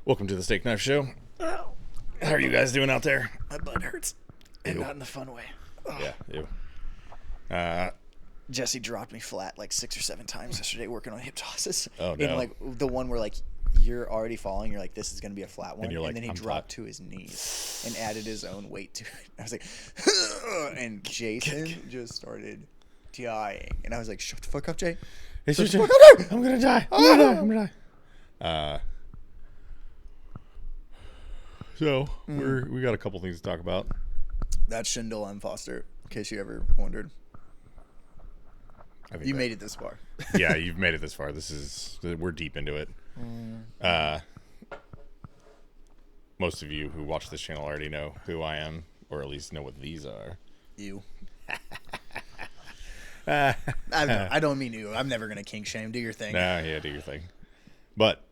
Welcome to the Steak Knife Show. How are you guys doing out there? My butt hurts. And Ew. not in the fun way. Oh. Yeah, ew. Jesse dropped me flat like 6 or 7 times yesterday working on hip tosses. Oh, no. And like the one where like you're already falling, you're like, this is going to be a flat one. And you're like, then he I'm dropped flat. to his knees and added his own weight to it. I was like, and Jason just started dying. And I was like, shut the fuck up, Jay. It's Shut just, the fuck up. I'm gonna die. I'm gonna die. So we got a couple things to talk about. That's Schindel and Foster, in case you ever wondered. I think You made it this far. Yeah, you've made it this far. We're deep into it. Most of you who watch this channel already know who I am, or at least know what these are. You. I don't mean you. I'm never going to kink shame. Do your thing. Nah, yeah, do your thing. But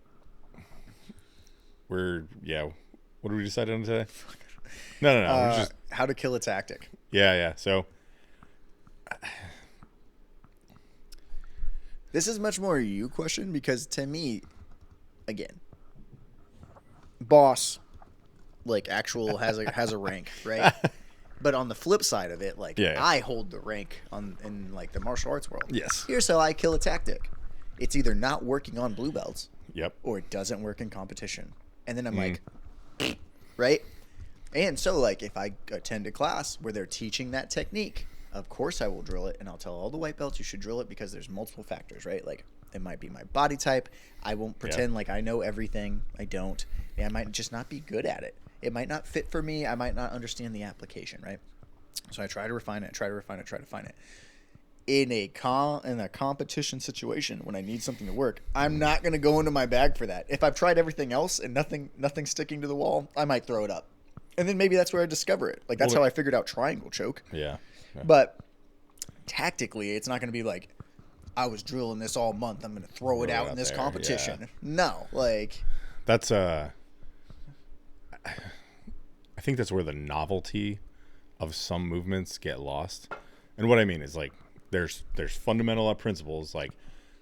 what did we decide on today? No. We're just How to kill a tactic. yeah. So This is much more a you question because to me, again, boss, like actual has a rank, right? But on the flip side of it, like Yeah. I hold the rank in like the martial arts world. Yes. Here's how I kill a tactic. It's either not working on blue belts Yep. or it doesn't work in competition. And then I'm like, right? And so like if I attend a class where they're teaching that technique, of course I will drill it, and I'll tell all the white belts you should drill it because there's multiple factors, right? Like it might be my body type. I won't pretend like I know everything. I don't. And I might just not be good at it. It might not fit for me. I might not understand the application, right? So I try to refine it, In a competition situation when I need something to work, I'm not going to go into my bag for that. If I've tried everything else and nothing's sticking to the wall, I might throw it up. And then maybe that's where I discover it. Like that's how I figured out triangle choke. Yeah. But tactically, it's not going to be like, I was drilling this all month. I'm going to throw it out in this there, competition. yeah. No, like That's I think that's where the novelty of some movements get lost. And what I mean is like there's fundamental principles like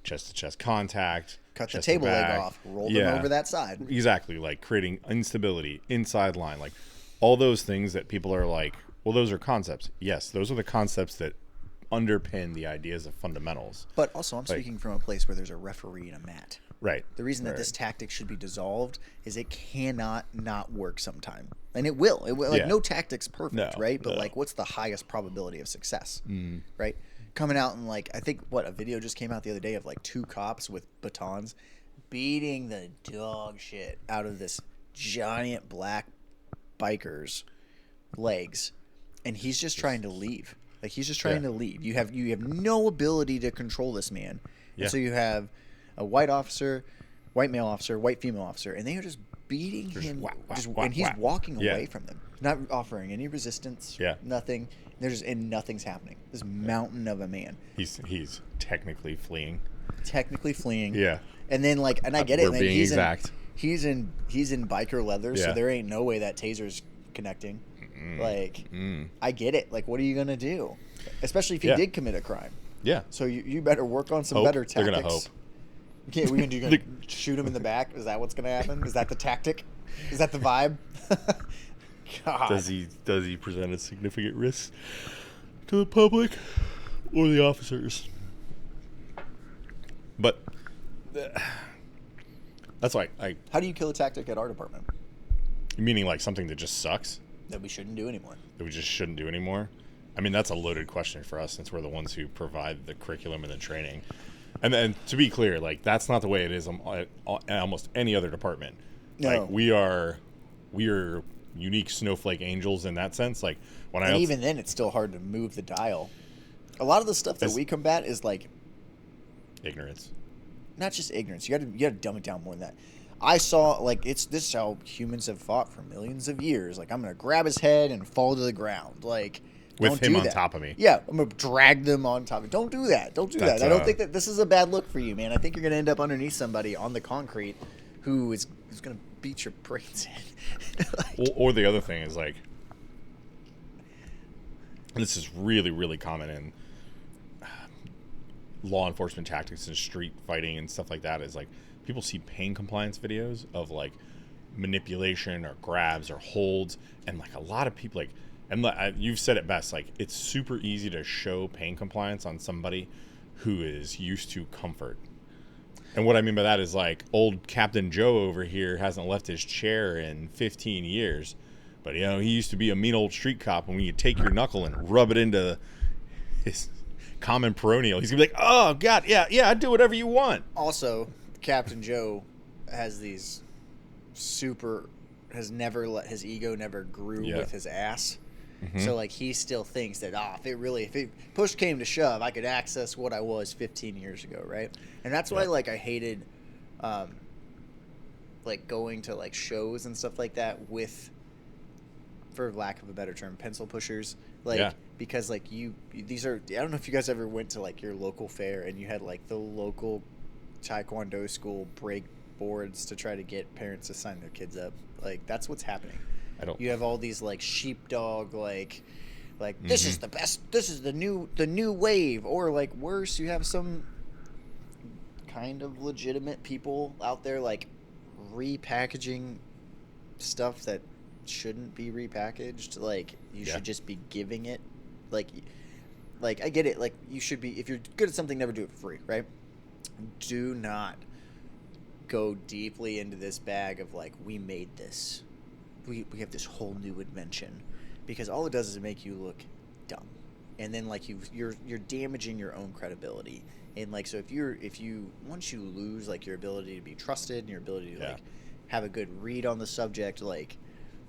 chest to chest contact, cut the chest to table leg back. off, roll them over that side. Exactly, like creating instability, inside line, like all those things that people are like, well, those are concepts. Yes, those are the concepts that underpin the ideas of fundamentals. But also, I'm speaking from a place where there's a referee and a mat. Right. The reason that this tactic should be dissolved is it cannot not work sometime. And it will. It will. Like, no tactic's perfect, right? But, like, what's the highest probability of success, right? Coming out and, like, I think, a video just came out the other day of, like, 2 cops with batons beating the dog shit out of this giant black biker's legs. And he's just trying to leave. Like, he's just trying to leave. You have no ability to control this man. Yeah. And so you have a white officer, white male officer, white female officer, and they are just beating him. And he's walking away from them, not offering any resistance. Yeah. Nothing. And nothing's happening. This mountain of a man. He's technically fleeing. Yeah. And then and I get it. We're being exact. He's in biker leather, so there ain't no way that taser's connecting. I get it. Like, what are you gonna do? Especially if he did commit a crime. Yeah. So you better work on some better tactics. They're gonna hope. Okay, we're gonna shoot him in the back. Is that what's gonna happen? Is that the tactic? Is that the vibe? God. Does he present a significant risk to the public or the officers? But that's why How do you kill a tactic at our department meaning like something that just sucks that we shouldn't do anymore? that we just shouldn't do anymore. I mean, that's a loaded question for us since we're the ones who provide the curriculum and the training. And then to be clear, like that's not the way it is at almost any other department. No. Like we are unique snowflake angels in that sense. Like even then, it's still hard to move the dial. A lot of the stuff that we combat is like ignorance. Not just ignorance. You gotta dumb it down more than that. I saw this is how humans have fought for millions of years. Like, I'm gonna grab his head and fall to the ground. Like, with him on top of me. Yeah, I'm gonna drag them on top of me. Don't do that. Don't do that. I don't think that this is a bad look for you, man. I think you're gonna end up underneath somebody on the concrete who's gonna beat your brains in. Or the other thing is like, and this is really, really common in law enforcement tactics and street fighting and stuff like that, is like people see pain compliance videos of like manipulation or grabs or holds. And like a lot of people, like, and you've said it best, like it's super easy to show pain compliance on somebody who is used to comfort. And what I mean by that is like old Captain Joe over here hasn't left his chair in 15 years. But, you know, he used to be a mean old street cop, and when you take your knuckle and rub it into his common peroneal, he's going to be like, oh, God, yeah, I'd do whatever you want. Also, Captain Joe has has never let his ego never grew with his ass. Mm-hmm. So, like, he still thinks that, if push came to shove, I could access what I was 15 years ago, right? And that's why, like, I hated, like, going to, like, shows and stuff like that with, for lack of a better term, pencil pushers. Like, because, like, these are, I don't know if you guys ever went to, like, your local fair and you had, like, the local Taekwondo school break boards to try to get parents to sign their kids up. Like, that's what's happening. You have all these like sheepdog, like mm-hmm. This is the best. This is the new wave, or like worse, you have some kind of legitimate people out there like repackaging stuff that shouldn't be repackaged. Like you should just be giving it. Like I get it. Like you should be, if you're good at something, never do it for free, right? Do not go deeply into this bag of like, we made this. We have this whole new invention, because all it does is make you look dumb, and then like you're damaging your own credibility. And like, so if you once you lose like your ability to be trusted and your ability to like have a good read on the subject, like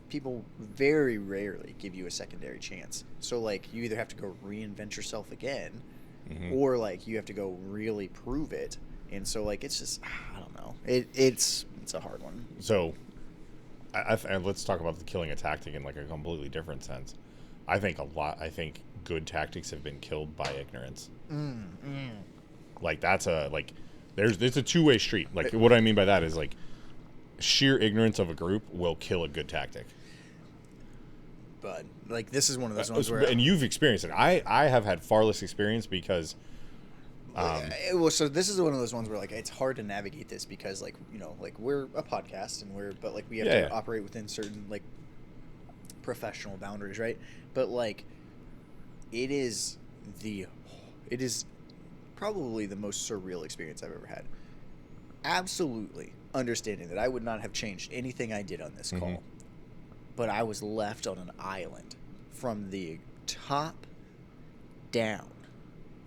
people very rarely give you a secondary chance. So like you either have to go reinvent yourself again, mm-hmm. or like you have to go really prove it. And so like it's just, I don't know, it's a hard one. So let's talk about the killing a tactic in like a completely different sense. I think good tactics have been killed by ignorance. Like that's there's a two-way street. Like what I mean by that is like sheer ignorance of a group will kill a good tactic. But like this is one of those ones where, and you've experienced it. I have had far less experience because so this is one of those ones where like it's hard to navigate this, because like, you know, like we're a podcast and we have to operate within certain like professional boundaries, right? But like it is probably the most surreal experience I've ever had. Absolutely understanding that I would not have changed anything I did on this call, mm-hmm. but I was left on an island from the top down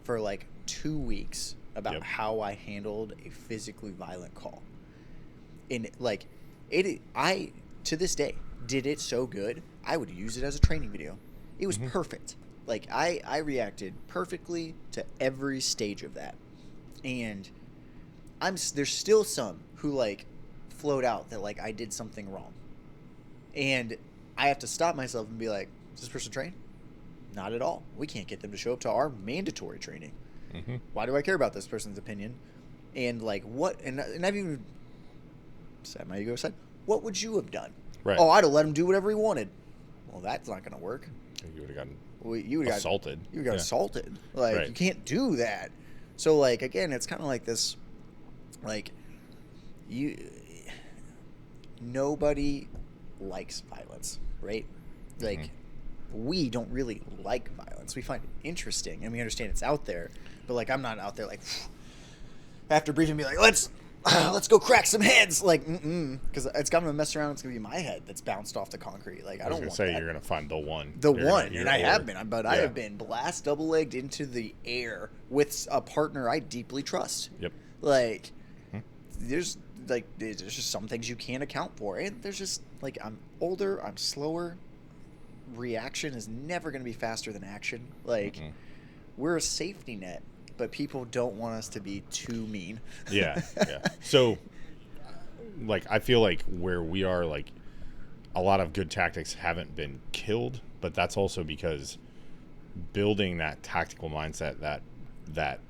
for like 2 weeks about how I handled a physically violent call. And like I to this day did it so good, I would use it as a training video. It was mm-hmm. perfect. Like I reacted perfectly to every stage of that. And there's still some who like float out that like I did something wrong. And I have to stop myself and be like, is this person trained? Not at all. We can't get them to show up to our mandatory training. Mm-hmm. Why do I care about this person's opinion? And like what? And I've even said, my ego said, what would you have done? Right. Oh, I'd have let him do whatever he wanted. Well, that's not going to work. You would have gotten assaulted. You would have got assaulted. Like right. You can't do that. So like again, it's kind of like this. Like nobody likes violence, right? Like mm-hmm. we don't really like violence. We find it interesting, and we understand it's out there. But like, I'm not out there like after briefing, be like, let's go crack some heads, like, because it's gonna mess around. It's gonna be my head that's bounced off the concrete. Like I don't want that. You're gonna find the one, and I have been, but I have been blast double legged into the air with a partner I deeply trust. Yep. Like, there's just some things you can't account for, and there's just like, I'm older, I'm slower. Reaction is never gonna be faster than action. Like, we're a safety net. But people don't want us to be too mean. Yeah. So, like, I feel like where we are, like, a lot of good tactics haven't been killed, but that's also because building that tactical mindset, that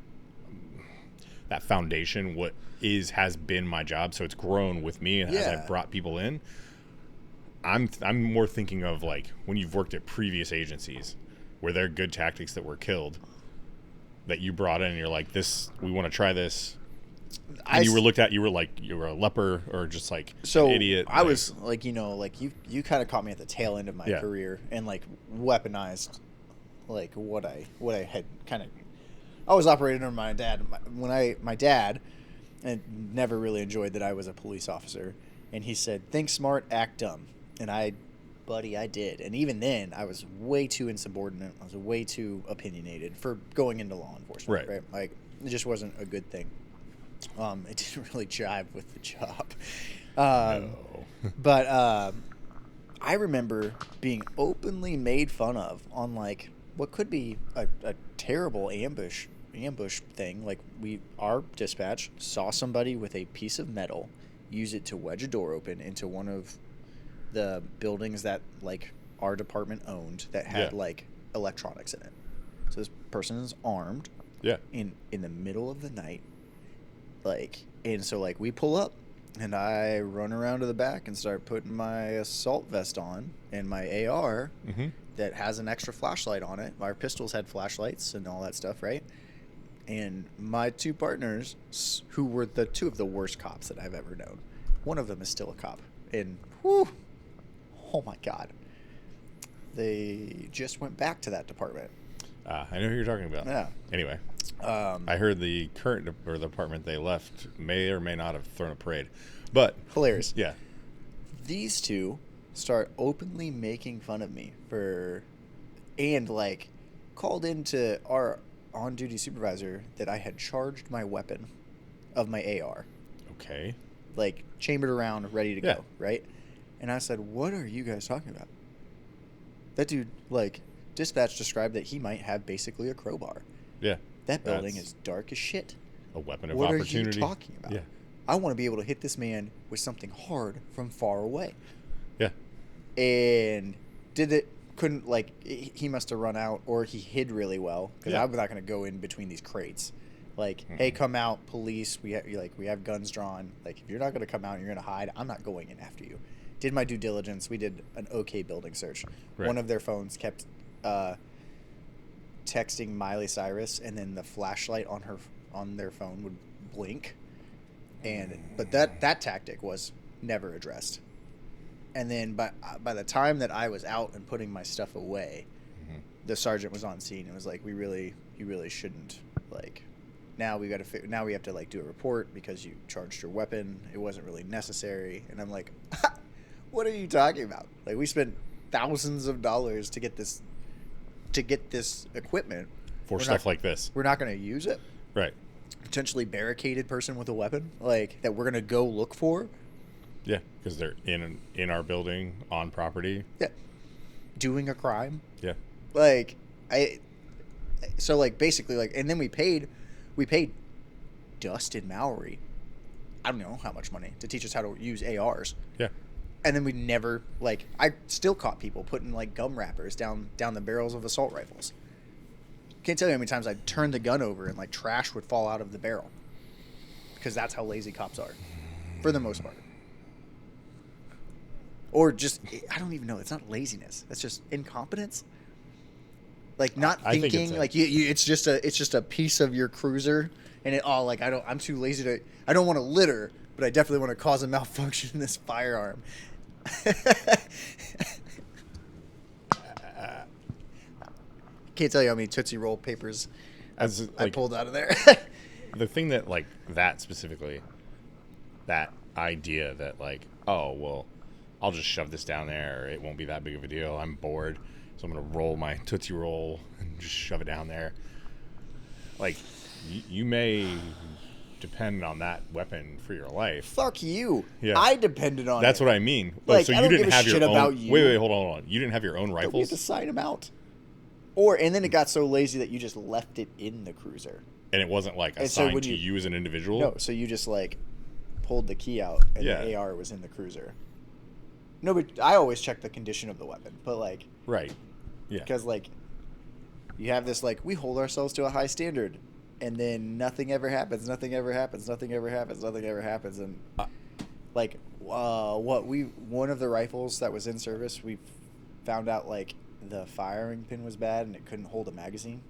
foundation, has been my job. So it's grown with me, and as I've brought people in, I'm more thinking of like when you've worked at previous agencies where there are good tactics that were killed, that you brought in and you're like, we want to try this. And you were looked at, you were like, you were a leper or just like so an idiot. I was like, like you kind of caught me at the tail end of my career and like weaponized like what I had kind of. I was operating under my dad. My dad, and never really enjoyed that I was a police officer, and he said, "Think smart, act dumb," and I did. And even then, I was way too insubordinate. I was way too opinionated for going into law enforcement. Right? Like it just wasn't a good thing. It didn't really jive with the job. No. But I remember being openly made fun of on like what could be a terrible ambush thing. Like our dispatch saw somebody with a piece of metal, use it to wedge a door open into one of the buildings that like our department owned that had like electronics in it. So this person is armed. Yeah. In the middle of the night. Like, and so like we pull up and I run around to the back and start putting my assault vest on and my AR that has an extra flashlight on it. Our pistols had flashlights and all that stuff, right? And my two partners, who were the two of the worst cops that I've ever known, one of them is still a cop. And whew, oh my God, they just went back to that department. I know who you're talking about. Yeah. Anyway. I heard the current or the department they left may or may not have thrown a parade, but hilarious. Yeah, these two start openly making fun of me and like called into our on-duty supervisor that I had charged my weapon of my AR. Okay. Like chambered around, ready to go, right? And I said, "What are you guys talking about?" That dude, like, dispatch described that he might have basically a crowbar. Yeah. That building is dark as shit. A weapon of What opportunity. are you talking about? Yeah. I want to be able to hit this man with something hard from far away. Yeah. And couldn't, like, he must have run out or he hid really well because I'm not going to go in between these crates. Like, hey, come out, police. We have guns drawn. Like, if you're not going to come out and you're going to hide, I'm not going in after you. Did my due diligence. We did an okay building search. Right. One of their phones kept texting Miley Cyrus, and then the flashlight on their phone would blink, but that tactic was never addressed. And then by the time that I was out and putting my stuff away, the sergeant was on scene and was like, you really shouldn't, like, now we have to like do a report because you charged your weapon. It wasn't really necessary. And I'm like, what are you talking about? Like, we spent thousands of dollars to get this equipment for stuff like this. We're not going to use it. Right. Potentially barricaded person with a weapon, like, that we're going to go look for. Yeah, because they're in our building on property. Yeah. Doing a crime. Yeah. Like, so like basically like, and then we paid Dustin Mowry, I don't know how much money, to teach us how to use ARs. Yeah. And then we never, like, I still caught people putting, like, gum wrappers down the barrels of assault rifles. Can't tell you how many times I'd turn the gun over and, like, trash would fall out of the barrel. Because that's how lazy cops are, for the most part. Or just, I don't even know. It's not laziness. That's just incompetence. Like, not thinking, like, it's just a piece of your cruiser, and I'm too lazy I don't want to litter, but I definitely want to cause a malfunction in this firearm. Can't tell you how many Tootsie Roll papers I pulled out of there. The thing that, like, that specifically, that idea that, like, oh, well, I'll just shove this down there. It won't be that big of a deal. I'm bored, so I'm going to roll my Tootsie Roll and just shove it down there. Like, you may depend on that weapon for your life. Fuck you. Yeah. I depended on That's it. what I mean. Like, so I you don't didn't give a have shit your own. about you. Wait, hold on. You didn't have your own We rifles. had to sign them out. And then it got so lazy that you just left it in the cruiser. And it wasn't like And so assigned to you as an individual. No, so you just like pulled the key out and the AR was in the cruiser. No, but I always check the condition of the weapon. But like, right, yeah, because like you have this like, we hold ourselves to a high standard, and then nothing ever happens, and like one of the rifles that was in service, we found out like the firing pin was bad and it couldn't hold a magazine.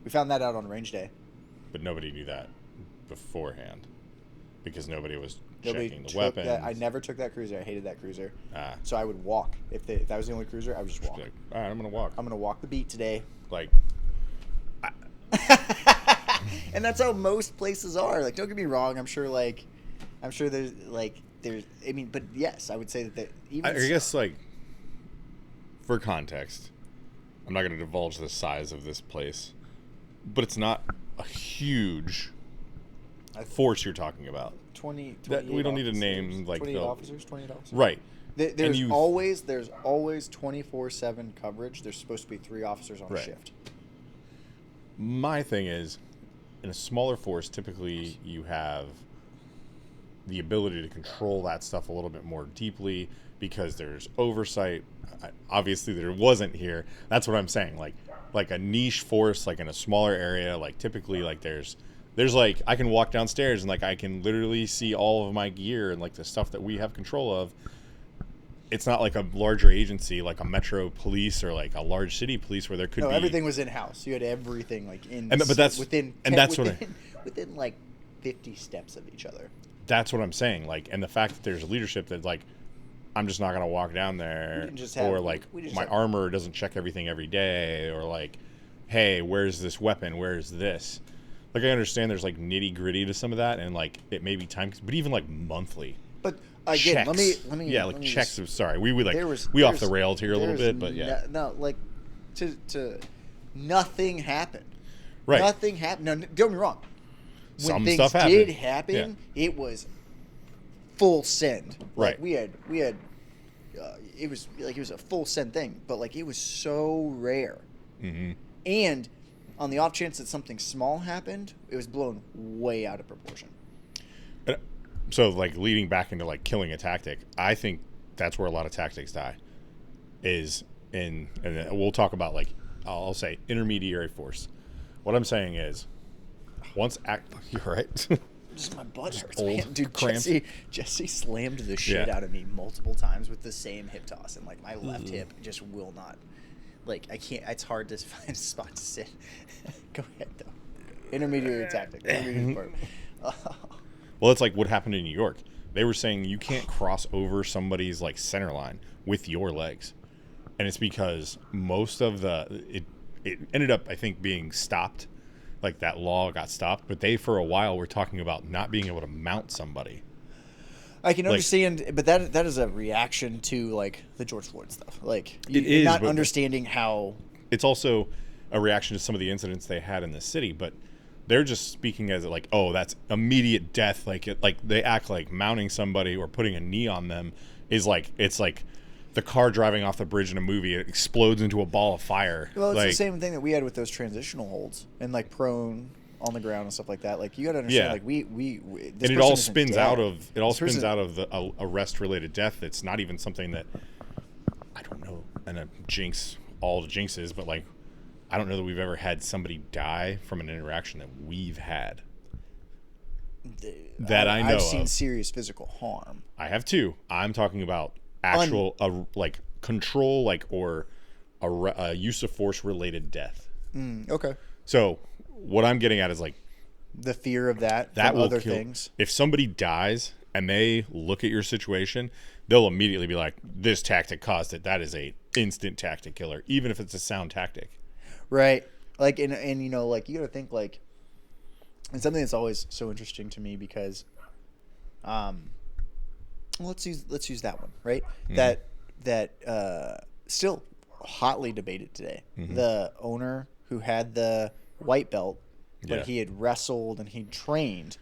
We found that out on range day. But nobody knew that beforehand because nobody was Nobody checking the took weapons. that. I never took that cruiser. I hated that cruiser. Ah. So I would walk. If that was the only cruiser, I would just walk. Like, all right, I'm gonna walk. I'm gonna walk the beat today. Like, And that's how most places are. Like, don't get me wrong. I'm sure there's I mean, but yes, I would say that even. I guess like for context, I'm not gonna divulge the size of this place, but it's not a huge force you're talking about. 20 That we don't need to name like 28 officers. 28 officers. Right. There's always 24/7 coverage. There's supposed to be 3 officers on Right. shift. My thing is, in a smaller force, typically you have the ability to control that stuff a little bit more deeply because there's oversight. Obviously, there wasn't here. That's what I'm saying. Like a niche force, like in a smaller area, like typically, like there's like I can walk downstairs and like I can literally see all of my gear and like the stuff that we have control of. It's not like a larger agency like a metro police or like a large city police where there could be everything was in house. You had everything like in. But that's within. And that's what within like 50 steps of each other. That's what I'm saying. Like, and the fact that there's leadership that like I'm just not gonna walk down there, or like my armor doesn't check everything every day, or like, hey, where's this weapon? Where's this? Like, I understand there's like nitty gritty to some of that, and like it may be time, but even like monthly. But again, checks. let me. Yeah, let like me checks. just, Sorry, we off the rails here a little bit, but yeah. No, like to nothing happened. Right. Nothing happened. No, don't get me wrong. When Some things stuff happened. did happen, it was full send. Like, Right. we had. It was a full send thing, but like it was so rare. Mm-hmm. And on the off chance that something small happened, it was blown way out of proportion. So like leading back into like killing a tactic, I think that's where a lot of tactics die. And we'll talk about like I'll say intermediary force. What I'm saying is, you're right. Just my butt hurts, old man. Dude, cramps. Jesse slammed the shit out of me multiple times with the same hip toss, and like my left hip just will not. Like, I can't. It's hard to find a spot to sit. Go ahead though. Intermediary tactic. Intermediary part. Well, it's like what happened in New York. They were saying you can't cross over somebody's like center line with your legs, and it's because most of it ended up, I think, being stopped. Like that law got stopped, but they for a while were talking about not being able to mount somebody. I can understand, but that is a reaction to like the George Floyd stuff. Like It not is, understanding how. It's also a reaction to some of the incidents they had in the city, but they're just speaking as like, oh, that's immediate death. Like they act like mounting somebody or putting a knee on them is like it's like the car driving off the bridge in a movie. It explodes into a ball of fire. Well, it's like, the same thing that we had with those transitional holds and like prone on the ground and stuff like that. Like you got to understand, like we and it all spins out of the arrest related death. It's not even something that I don't know, and a jinx all the jinxes, but like I don't know that we've ever had somebody die from an interaction that we've had. I've seen serious physical harm. I have too. I'm talking about actual like control, like or a use of force related death. Okay. So what I'm getting at is like the fear of that will other kill. things. If somebody dies and they look at your situation, they'll immediately be like, "This tactic caused it." That is a instant tactic killer, even if it's a sound tactic. Right. Like and you know, like you got to think like, and something that's always so interesting to me because, let's use that one, right? Mm-hmm. That still hotly debated today. Mm-hmm. The owner who had the white belt, but he had wrestled and he trained,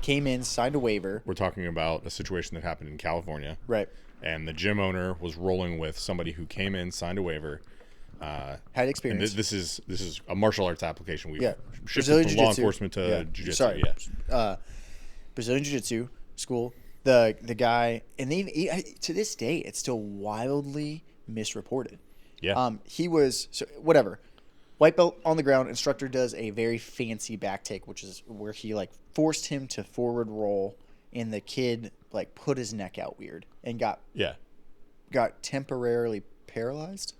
came in, signed a waiver. We're talking about a situation that happened in California, right? And the gym owner was rolling with somebody who came in, signed a waiver, had experience. And this is a martial arts application. We shifted Brazilian from law enforcement to jiu-jitsu. Sorry, Brazilian jiu-jitsu school. The guy, and to this day, it's still wildly misreported. Yeah. He was whatever. White belt on the ground. Instructor does a very fancy back take, which is where he like forced him to forward roll, and the kid like put his neck out weird and got temporarily paralyzed.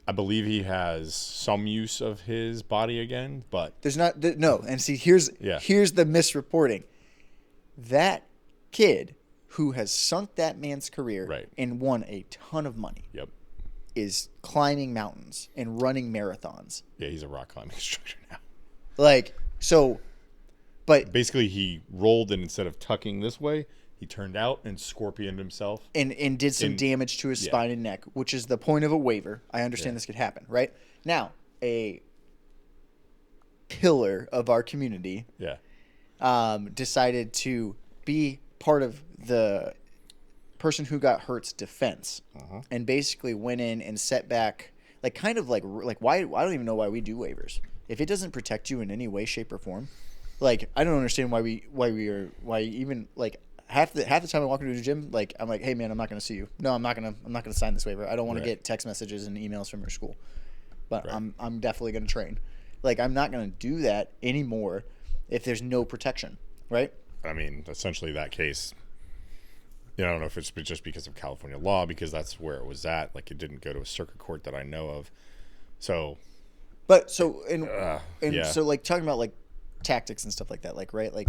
I believe he has some use of his body again, but There's not no. And see, here's the misreporting. That kid who has sunk that man's career and won a ton of money. Yep. Is climbing mountains and running marathons. Yeah, he's a rock climbing instructor now. Like, so, but basically he rolled, and instead of tucking this way, he turned out and scorpioned himself. And did some damage to his spine and neck, which is the point of a waiver. I understand this could happen, right? Now, a pillar of our community decided to be part of the person who got hurt's defense and basically went in and set back, like, kind of like why, I don't even know why we do waivers. If it doesn't protect you in any way, shape, or form, like, I don't understand why even like half the time I walk into the gym, like, I'm like, hey man, I'm not going to see you. No, I'm not going to sign this waiver. I don't want to get text messages and emails from your school, but I'm definitely going to train. Like, I'm not going to do that anymore if there's no protection, right? I mean, essentially that case, I don't know if it's just because of California law, because that's where it was at. Like, it didn't go to a circuit court that I know of. So, but so so like talking about like tactics and stuff like that, like, right, like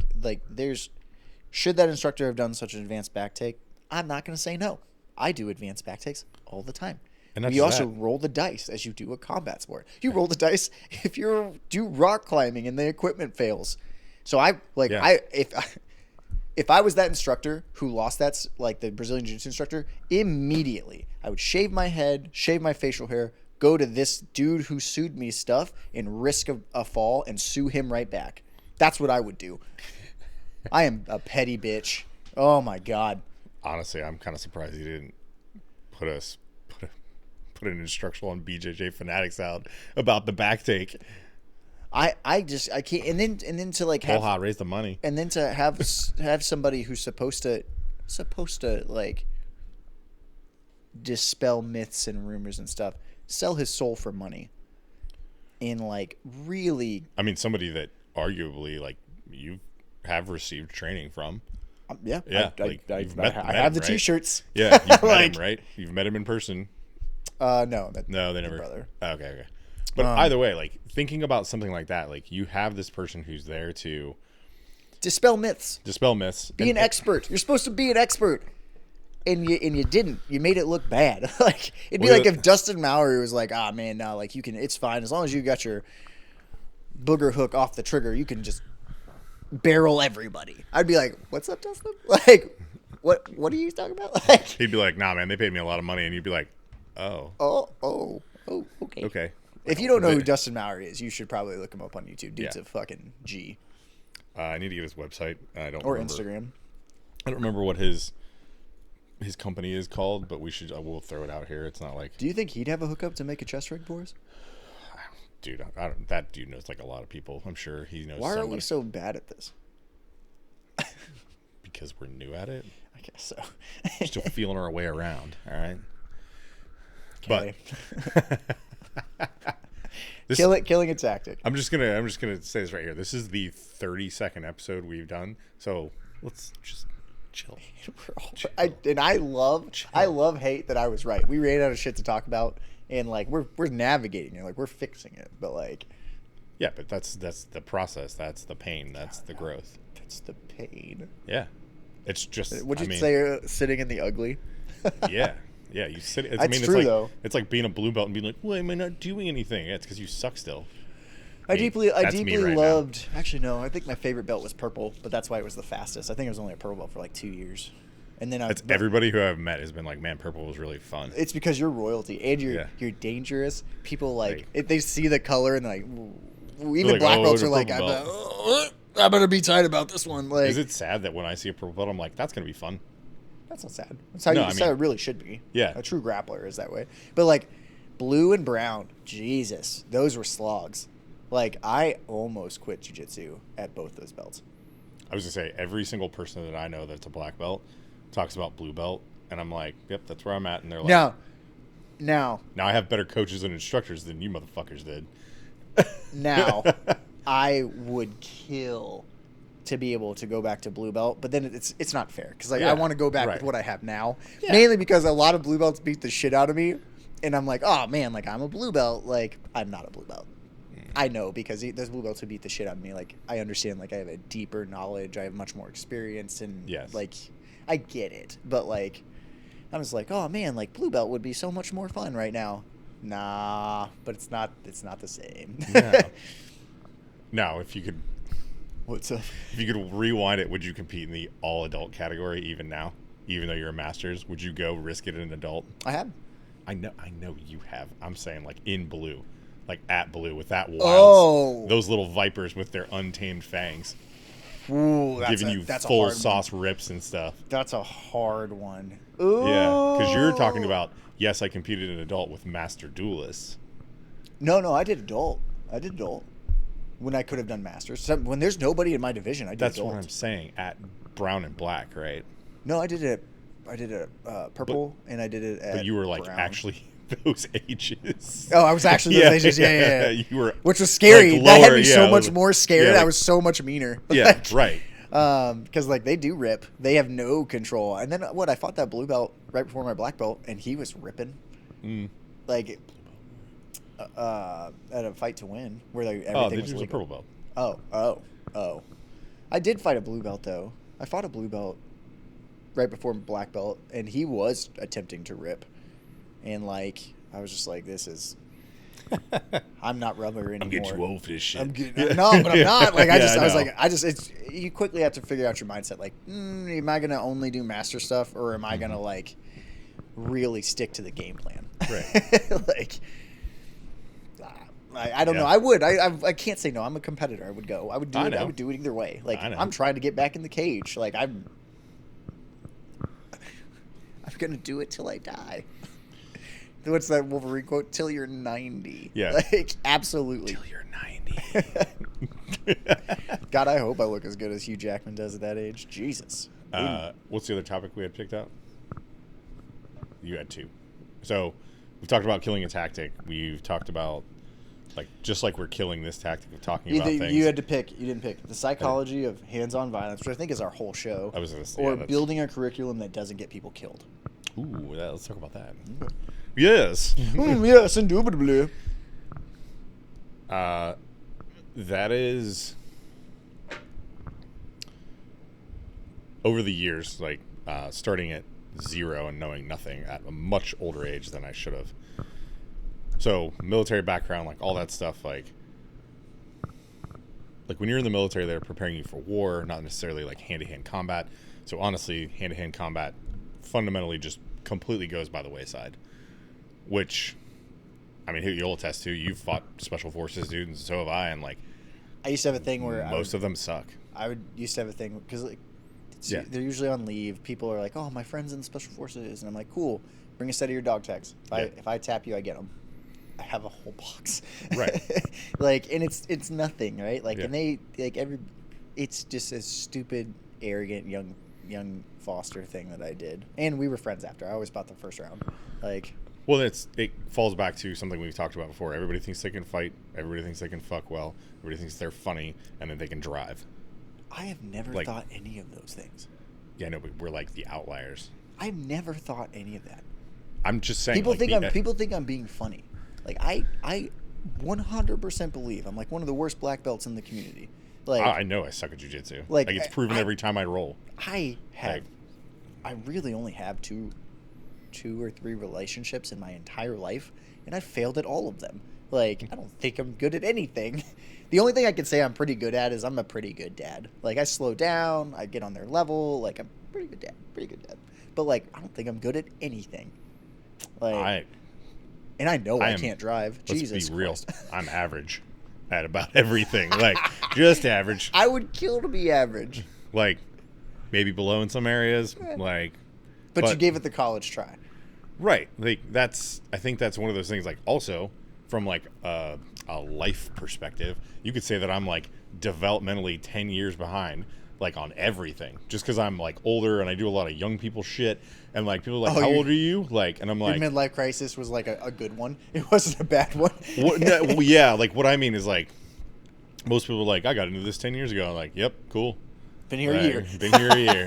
there's, should that instructor have done such an advanced back take? I'm not going to say no. I do advanced back takes all the time. And you also roll the dice as you do a combat sport. You roll the dice if you do rock climbing and the equipment fails. So if I was that instructor who lost that, like the Brazilian Jiu-Jitsu instructor, immediately I would shave my head, shave my facial hair, go to this dude who sued me stuff and risk a fall and sue him right back. That's what I would do. I am a petty bitch. Oh my God. Honestly, I'm kind of surprised he didn't put an instructional on BJJ Fanatics out about the back take. I can't, and then to like have raise the money, and then to have somebody who's supposed to like dispel myths and rumors and stuff, sell his soul for money, and like really, I mean, somebody that arguably like you have received training from. I have the T-shirts. Yeah, you've met him, right? You've met him in person. No, they never. Brother. Okay. But either way, like, thinking about something like that, like, you have this person who's there to dispel myths. Be an expert. You're supposed to be an expert, and you didn't. You made it look bad. Like, it'd be like if Dustin Mowry was like, "Ah, man, no, like, you can. It's fine as long as you got your booger hook off the trigger. You can just barrel everybody." I'd be like, "What's up, Dustin? Like, what are you talking about?" Like, he'd be like, "Nah, man, they paid me a lot of money," and you'd be like, "Oh, okay." If you don't know who Dustin Mowry is, you should probably look him up on YouTube. Dude's a fucking G. I need to get his website. Or Instagram. I don't remember what his company is called, but we'll throw it out here. It's not like. Do you think he'd have a hookup to make a chest rig for us? Dude, that dude knows like a lot of people. I'm sure he knows. Why are we so bad at this? Because we're new at it. I guess so. Still feeling our way around. All right. Okay. But killing a tactic. I'm just gonna say this right here. This is the 32nd episode we've done, so let's just chill. I love hate that I was right. We ran out of shit to talk about, and like we're navigating it, like we're fixing it, but like. Yeah, but that's the process. That's the pain. That's the growth. That's the pain. Yeah, it's just. Would you say sitting in the ugly? Yeah. Yeah, you sit. It's true, though. It's like being a blue belt and being like, "Why am I not doing anything?" Yeah, it's because you suck still. I deeply loved. Now. Actually, no. I think my favorite belt was purple, but that's why it was the fastest. I think it was only a purple belt for like 2 years, and then everybody who I've met has been like, "Man, purple was really fun." It's because you're royalty and you're dangerous. People like they see the color and like even like, black belts are like, I'm gonna be tight about this one. Like, is it sad that when I see a purple belt, I'm like, that's gonna be fun? That's not sad. That's how it really should be. Yeah. A true grappler is that way. But, like, blue and brown, Jesus, those were slogs. Like, I almost quit jiu-jitsu at both those belts. I was going to say, every single person that I know that's a black belt talks about blue belt, and I'm like, yep, that's where I'm at. And they're like, now I have better coaches and instructors than you motherfuckers did. Now, I would kill to be able to go back to blue belt, but then it's not fair because I want to go back with what I have now, mainly because a lot of blue belts beat the shit out of me, And I'm like, oh man, like I'm a blue belt. Like I'm not a blue belt. I know because there's blue belts who beat the shit out of me. Like I understand. Like I have a deeper knowledge. I have much more experience, and Yes. like I get it. But like I was like, oh man, like blue belt would be so much more fun right now. Nah, but it's not. It's not the same. No. No, if you could What's up? If you could rewind it, would you compete in the all adult category even now? Even though you're a master's, would you go risk it in an adult? I have. I know you have. I'm saying like in blue. Like at blue with that wild those little vipers with their untamed fangs. Ooh, giving you full sauce rips and stuff. That's a hard one. Ooh. Yeah, because you're talking about, yes, I competed in adult with master duelists. No, I did adult. When I could have done masters. So when there's nobody in my division, I did That's adult. what I'm saying. At brown and black, right? No, I did it purple, and I did it at But you were like brown. actually those ages. Oh, I was actually those ages. Yeah. You were, which was scary. like, That had lower, me so much more scared. like, I was so much meaner. Yeah, right. Because like they do rip. They have no control. And then I fought that blue belt right before my black belt, and he was ripping. Like at a fight to win, where like everything was a legal. purple belt. Oh. I did fight a blue belt though. I fought a blue belt right before black belt, and he was attempting to rip, and like I was just like, this is. I'm not rubber anymore. I'm getting too old for this shit. No, but I'm not. Like I was know. like, it's you quickly have to figure out your mindset. Like, am I gonna only do master stuff, or am I gonna like really stick to the game plan? Right. Like, I don't know. I would. I can't say no. I'm a competitor. I would go. I would do it. I would do it either way. Like I'm trying to get back in the cage. Like I'm gonna do it till I die. What's that Wolverine quote? Till you're 90. Yeah. Like absolutely. Till you're 90. God, I hope I look as good as Hugh Jackman does at that age. Jesus. What's the other topic we had picked out? You had two. So we've talked about killing a tactic. We've talked about just like we're killing this tactic of talking about things. You had to pick. You didn't pick the psychology of hands-on violence, which I think is our whole show. I was gonna say, or building a curriculum that doesn't get people killed. Ooh, let's talk about that. Yes. Yes, indubitably. That is over the years, like starting at 0 and knowing nothing at a much older age than I should have. So military background, like all that stuff, like when you're in the military, they're preparing you for war, not necessarily like hand-to-hand combat. So honestly, hand-to-hand combat fundamentally just completely goes by the wayside. Which, I mean, you'll attest to. You've fought special forces, dude, and so have I. And like, I used to have a thing where most of them suck. I used to have a thing because like, they're usually on leave. People are like, "Oh, my friend's in special forces," and I'm like, "Cool, bring a set of your dog tags. If I tap you, I get them." I have a whole box. Right. Like, and it's nothing, right? Like, and they like it's just a stupid, arrogant young Foster thing that I did, and we were friends after. I always bought the first round, like. Well, it falls back to something we've talked about before. Everybody thinks they can fight. Everybody thinks they can fuck well. Everybody thinks they're funny, and then they can drive. I have never thought any of those things. Yeah, no, but we're like the outliers. I've never thought any of that. I'm just saying. People think I'm being funny. Like I 100% believe I'm like one of the worst black belts in the community. Like I know I suck at jiu-jitsu. Like it's proven every time I roll. I really only have two or three relationships in my entire life, and I failed at all of them. Like, I don't think I'm good at anything. The only thing I can say I'm pretty good at is I'm a pretty good dad. Like, I slow down, I get on their level, like, I'm pretty good dad. But, like, I don't think I'm good at anything. Like, and I know I can't drive. Jesus Let's be real. Christ. I'm average at about everything. Like, just average. I would kill to be average. Like, maybe below in some areas. Like, but you gave it the college try. Right. Like I think that's one of those things, like, also from like a life perspective, you could say that I'm like developmentally 10 years behind, like on everything, just because I'm like older and I do a lot of young people shit, and like people are like, how old are you? Like, and I'm like, your midlife crisis was like a good one. It wasn't a bad one. Well, yeah. Like what I mean is like most people are like, I got into this 10 years ago. I'm like, yep, cool. Been here a year. Been here a year.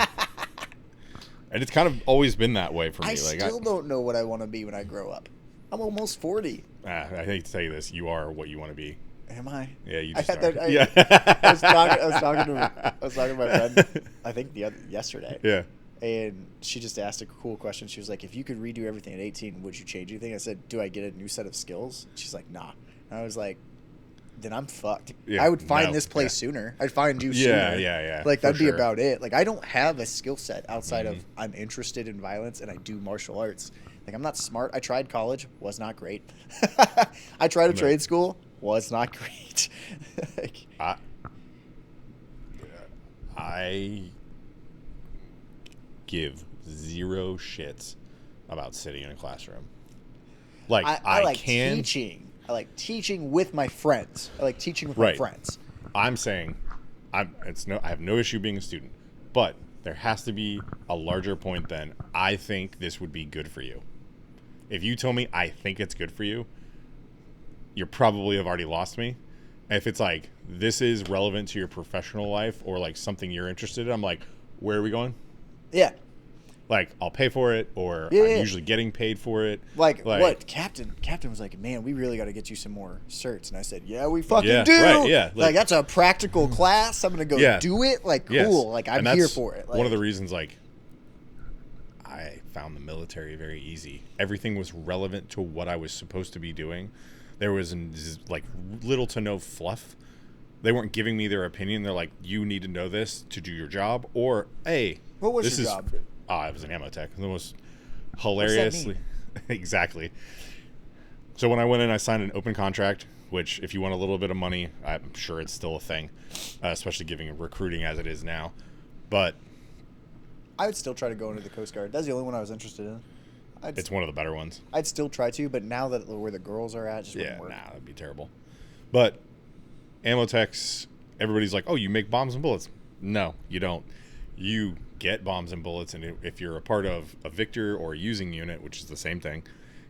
And it's kind of always been that way for me. I still don't know what I want to be when I grow up. I'm almost 40. I hate to tell you this. You are what you want to be. Am I? Yeah, you I just had are. that. Yeah. I was talking to my friend. I think yesterday. Yeah. And she just asked a cool question. She was like, "If you could redo everything at 18, would you change anything?" I said, "Do I get a new set of skills?" She's like, "Nah." And I was like, "Then I'm fucked. Yeah, I would find no, this place yeah. sooner. I'd find you Yeah, sooner. yeah. Like for that'd be sure. about it. Like I don't have a skill set outside Mm-hmm. of I'm interested in violence and I do martial arts. Like I'm not smart. I tried college, was not great. I tried a trade school, was not great. Like, I give zero shits about sitting in a classroom. Like I like can teaching. I like teaching with my friends. I like teaching with my Right. friends. I'm saying I have no issue being a student, but there has to be a larger point than I think this would be good for you. If you tell me I think it's good for you, you probably have already lost me. If it's like this is relevant to your professional life or like something you're interested in, I'm like, where are we going? Yeah. Like I'll pay for it, or Yeah, I'm yeah. usually getting paid for it. Like what? Captain was like, "Man, we really got to get you some more certs." And I said, "Yeah, we fucking Yeah, do." right, yeah. Like that's a practical class. I'm gonna go Yeah. do it. Like cool. Yes. Like I'm And that's here for it. Like, one of the reasons like I found the military very easy. Everything was relevant to what I was supposed to be doing. There was like little to no fluff. They weren't giving me their opinion. They're like, you need to know this to do your job, or hey, What was this your is job? I was an ammo tech. The most What's that hilariously mean? exactly. So when I went in, I signed an open contract, which if you want a little bit of money, I'm sure it's still a thing, especially giving recruiting as it is now. But I would still try to go into the Coast Guard. That's the only one I was interested in. it's one of the better ones. I'd still try to, but now that where the girls are at, just Yeah, wouldn't work. nah, that'd be terrible. But ammo techs, everybody's like, oh, you make bombs and bullets. No, you don't. You get bombs and bullets, and if you're a part of a Victor or a using unit, which is the same thing,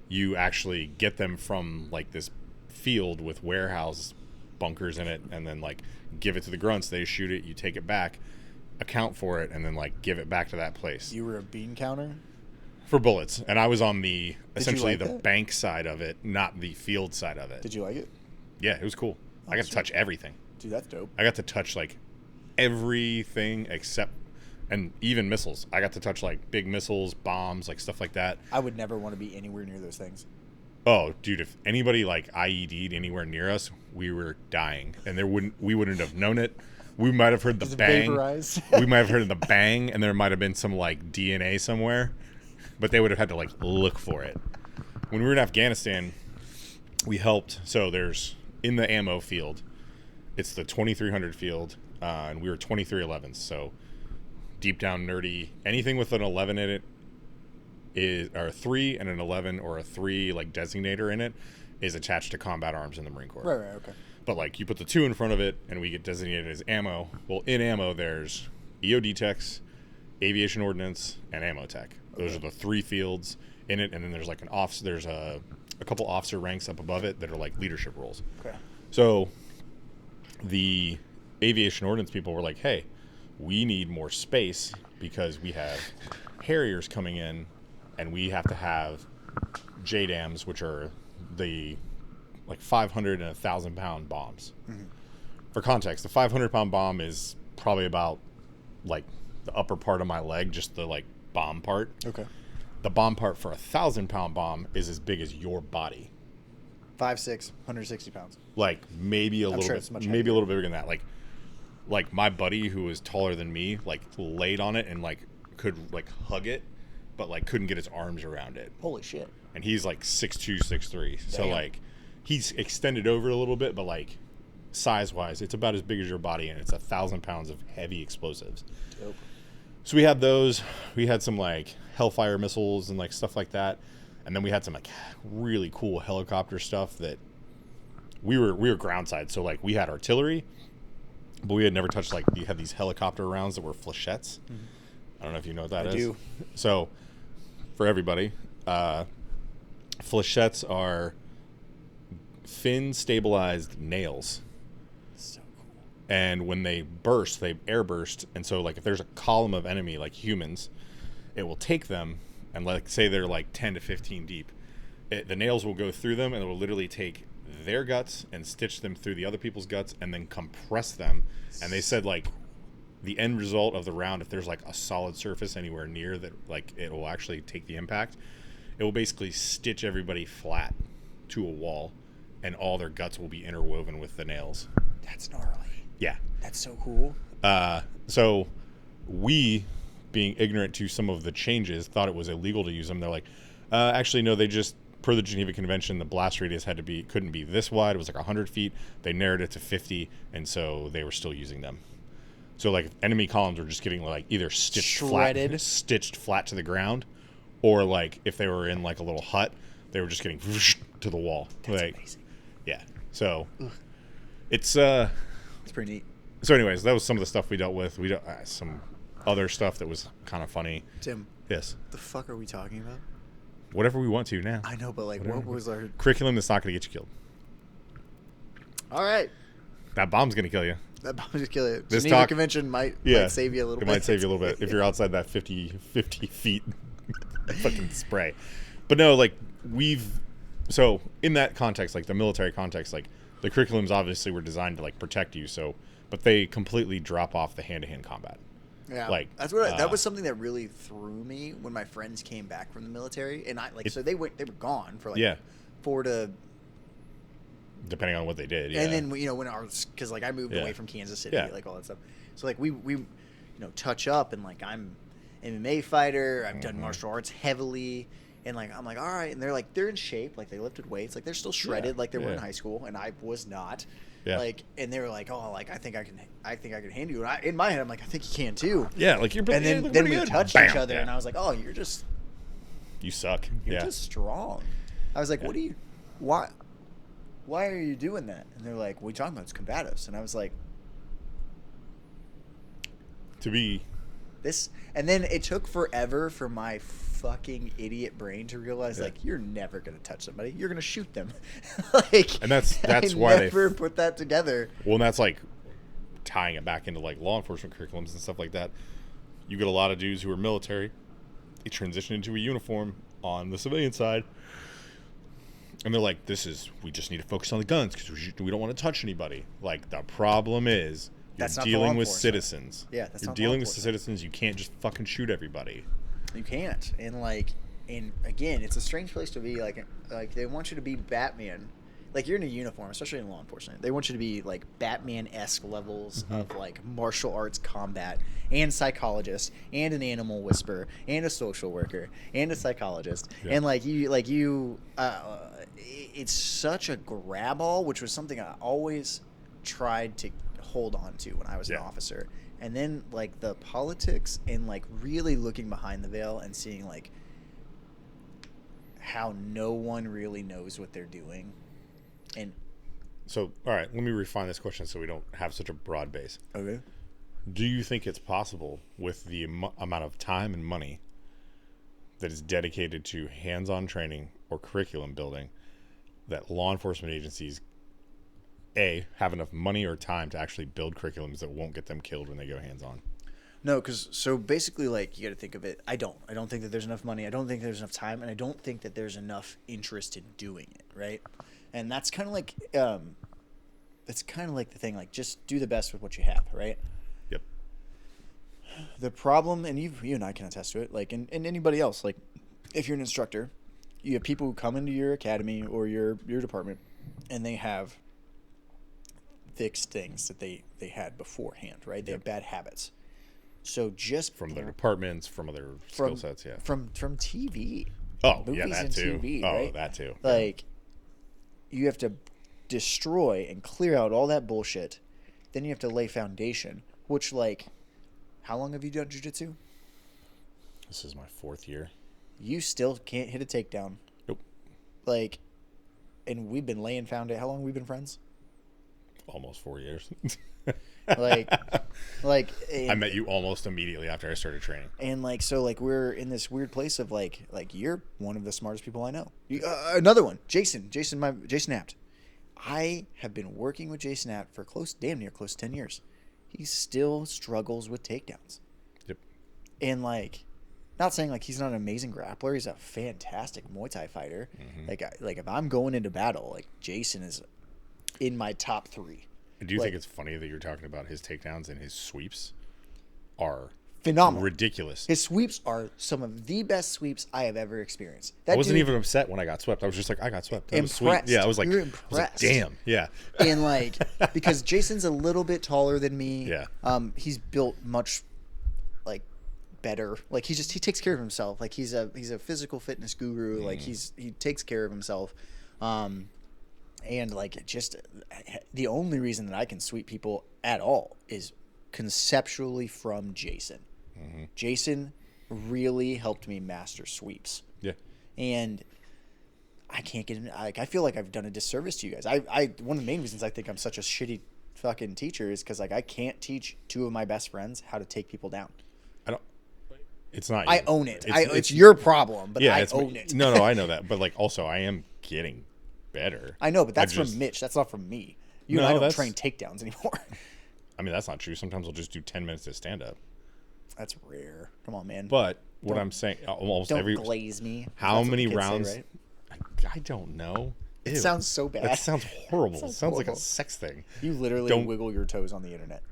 you actually get them from like this field with warehouse bunkers in it, and then like give it to the grunts. They shoot it, you take it back, account for it, and then like give it back to that place. You were a bean counter? For bullets, and I was on the essentially like the that? bank side of it, not the field side of it. Did you like it? Yeah, it was cool. I got to sweet. touch everything. Dude, that's dope. I got to touch like everything except, and even missiles. I got to touch like big missiles, bombs, like stuff like that. I would never want to be anywhere near those things. Oh, dude, if anybody like IED'd anywhere near us, we were dying, and we wouldn't have known it. We might have heard the Just bang. vaporize. We might have heard the bang, and there might have been some like DNA somewhere, but they would have had to like look for it. When we were in Afghanistan, we helped. So there's in the ammo field, it's the 2300 field, and we were 2311s. So deep down nerdy, anything with an 11 in it or a 3 and an 11 or a 3 like designator in it is attached to combat arms in the Marine Corps. Right, okay. But like you put the 2 in front of it and we get designated as ammo. Well, in ammo there's EOD techs, aviation ordnance, and ammo tech. Those are the 3 fields in it, and then there's like there's a couple officer ranks up above it that are like leadership roles. Okay. So the aviation ordnance people were like, hey, we need more space because we have Harriers coming in, and we have to have JDAMs, which are the like 500 and 1,000 pound bombs. Mm-hmm. For context, the 500 pound bomb is probably about like the upper part of my leg, just the like bomb part. Okay. The bomb part for a 1,000 pound bomb is as big as your body. 5'6", 160 pounds. Like maybe a little sure bit, it's much maybe heavier. a little bigger than that. Like my buddy who was taller than me, like laid on it and like could like hug it, but like couldn't get his arms around it. Holy shit. And he's like 6'2", 6'3". So Damn. like he's extended over a little bit, but like size wise, it's about as big as your body, and it's 1,000 pounds of heavy explosives. Dope. So we had those. We had some like Hellfire missiles and like stuff like that, and then we had some like really cool helicopter stuff that we were ground side. So like we had artillery, but we had never touched like you had these helicopter rounds that were flechettes. Mm-hmm. I don't know if you know what that is. I do. So for everybody, flechettes are fin stabilized nails. So cool. And when they burst, they air burst. And so like if there's a column of enemy like humans, it will take them, and like say they're like 10 to 15 deep, the nails will go through them, and it will literally take their guts and stitch them through the other people's guts, and then compress them. And they said like the end result of the round, if there's like a solid surface anywhere near that, like it will actually take the impact. It will basically stitch everybody flat to a wall, and all their guts will be interwoven with the nails. That's gnarly. Yeah. That's so cool. So we, being ignorant to some of the changes, thought it was illegal to use them. They're like, actually, no, they just, per the Geneva Convention, the blast radius couldn't be this wide. It was like 100 feet. They narrowed it to 50, and so they were still using them. So like enemy columns were just getting like either stitched flat to the ground, or like if they were in like a little hut, they were just getting to the wall. That's like, amazing. Yeah. So it's pretty neat. So anyways, that was some of the stuff we dealt with. We dealt some other stuff that was kind of funny. Tim. Yes. The fuck are we talking about? Whatever we want to now. I know, but like, Whatever. what was our curriculum that's not going to get you killed? All right. That bomb's going to kill you. That bomb just kill you. This Geneva Convention might save you a little bit. It might save you a little bit if you're outside that 50 feet fucking spray. But no, like so in that context, like the military context, like the curriculums obviously were designed to like protect you. So, but they completely drop off the hand-to-hand combat. Yeah, like that's what that was something that really threw me when my friends came back from the military, and so they were gone for like 4 to. Depending on what they did, and then when because like I moved away from Kansas City, like all that stuff. So like we touch up, and like I'm MMA fighter. I've done martial arts heavily, and like I'm like all right, and they're in shape, like they lifted weights, like they're still shredded, like they were in high school, and I was not. Yeah. Like, and they were like, "Oh, like I think I can handle you." And in my head, I'm like, "I think you can too." Yeah, like you're. And then we touched each other, and I was like, "Oh, you suck. You're just strong." I was like, "What do you? Why are you doing that?" And they're like, "What are you talking about? It's combatives." And I was like, "To be this." And then it took forever for my fucking idiot brain to realize like you're never gonna touch somebody, you're gonna shoot them. Like, and that's why they never put that together. Well, and that's like tying it back into like law enforcement curriculums and stuff like that. You get a lot of dudes who are military, they transition into a uniform on the civilian side, and they're like, we just need to focus on the guns because we don't want to touch anybody. Like, the problem is you're dealing with citizens. Yeah, that's you're dealing with citizens. You can't just fucking shoot everybody. You can't. And again, it's a strange place to be. Like they want you to be Batman. Like, you're in a uniform, especially in law enforcement. They want you to be like Batman-esque levels of like martial arts combat, and psychologist, and an animal whisperer, and a social worker, and a psychologist. Yeah. And it's such a grab all, which was something I always tried to hold on to when I was an officer. And then like the politics and like really looking behind the veil and seeing like how no one really knows what they're doing. And so, all right, let me refine this question so we don't have such a broad base. Okay. Do you think it's possible, with the amount of time and money that is dedicated to hands-on training or curriculum building, that law enforcement agencies have enough money or time to actually build curriculums that won't get them killed when they go hands-on? No, because so basically, like, you got to think of it. I don't think that there's enough money. I don't think there's enough time, and I don't think that there's enough interest in doing it, right? And that's kind of like the thing. Like, just do the best with what you have, right? Yep. The problem, and you and I can attest to it, like, and anybody else, like, if you're an instructor, you have people who come into your academy or your department, and they have fixed things that they had beforehand, right? They have bad habits. So just from their departments, from other skill sets, from TV. Oh, movies that and too. TV, Oh, right? that too. Like, you have to destroy and clear out all that bullshit. Then you have to lay foundation, which, like, how long have you done jiu-jitsu? This is my 4th year. You still can't hit a takedown. Nope. Like, and we've been laying foundation. How long have we been friends? Almost 4 years. like I met you almost immediately after I started training. And like, so like, we're in this weird place of like you're one of the smartest people I know. Another one, Jason Apt. I have been working with Jason Apt for damn near close to 10 years. He still struggles with takedowns. Yep. And like not saying like he's not an amazing grappler. He's a fantastic Muay Thai fighter. Mm-hmm. Like if I'm going into battle, like Jason is in my top 3. Do you like, think it's funny that you're talking about his takedowns and his sweeps are phenomenal? Ridiculous. His sweeps are some of the best sweeps I have ever experienced. I wasn't even upset when I got swept. I was just like, I got swept. That was sweet. Yeah, I was like, You're I was like, impressed. damn. Yeah. And like, because Jason's a little bit taller than me. Yeah. He's built much like better. Like he takes care of himself. Like he's a physical fitness guru. Like he takes care of himself. And like just the only reason that I can sweep people at all is conceptually from Jason. Mm-hmm. Jason really helped me master sweeps. Yeah. And I can't get in. Like I feel like I've done a disservice to you guys. I one of the main reasons I think I'm such a shitty fucking teacher is because like I can't teach 2 of my best friends how to take people down. I don't. It's not. I own it. It's your problem, but I own it. No, I know that, but like also I am getting better. I know, but that's from Mitch. That's not from me. You and I don't train takedowns anymore. I mean, that's not true. Sometimes I'll just do 10 minutes of stand up. That's rare. Come on, man. But what I'm saying, almost every glaze me. How many rounds? Say, right? I don't know. It sounds so bad. That sounds horrible. It sounds like a sex thing. You literally wiggle your toes on the internet.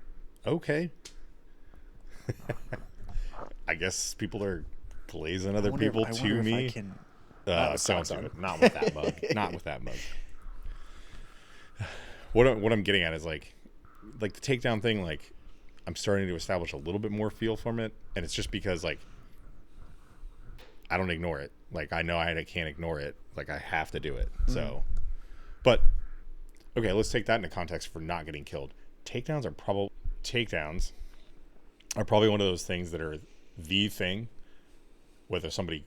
Okay. I guess people are glazing other people to me. If I can... Sounds good. Not with that mug. Not with that mug. What I'm getting at is like the takedown thing. Like I'm starting to establish a little bit more feel from it, and it's just because like I don't ignore it. Like I know I can't ignore it. Like I have to do it. Mm-hmm. So, but okay, let's take that into context for not getting killed. Takedowns are probably one of those things that are the thing, whether somebody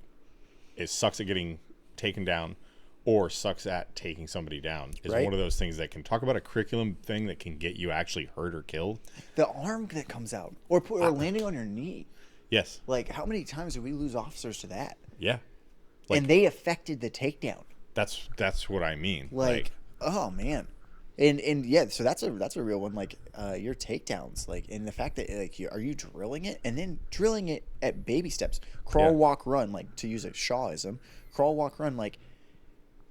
sucks at getting taken down or sucks at taking somebody down is one of those things that can talk about a curriculum thing that can get you actually hurt or killed. The arm that comes out or landing on your knee. Yes. Like how many times did we lose officers to that? Yeah. Like, and they affected the takedown. That's what I mean. Like oh man. And yeah, so that's a real one. Like your takedowns, like, and the fact that like are you drilling it and then drilling it at baby steps, crawl, walk, run, like to use a Shawism, crawl, walk, run. Like